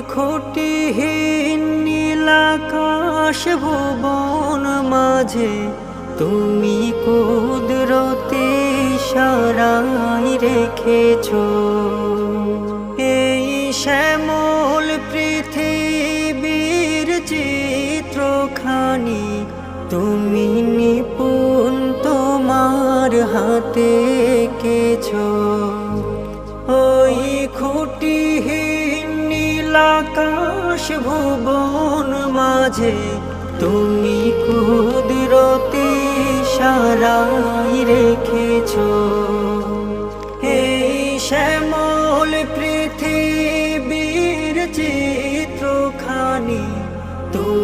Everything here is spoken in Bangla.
খুঁটিহীন নীলাকাশ ভুবন মাঝে তুমি কুদরতি ইশারায় রেখেছো এই শ্যামল পৃথিবীর চিত্রখানি তুমি নিপুণ তোমার হাতে এঁকেছো ওই খুঁটিহীন নীলাকাশ ভুবন মাঝে তুমি কুদরতি ইশারায় রেখেছো এই শ্যামল পৃথিবীর চিত্রখানি তুমি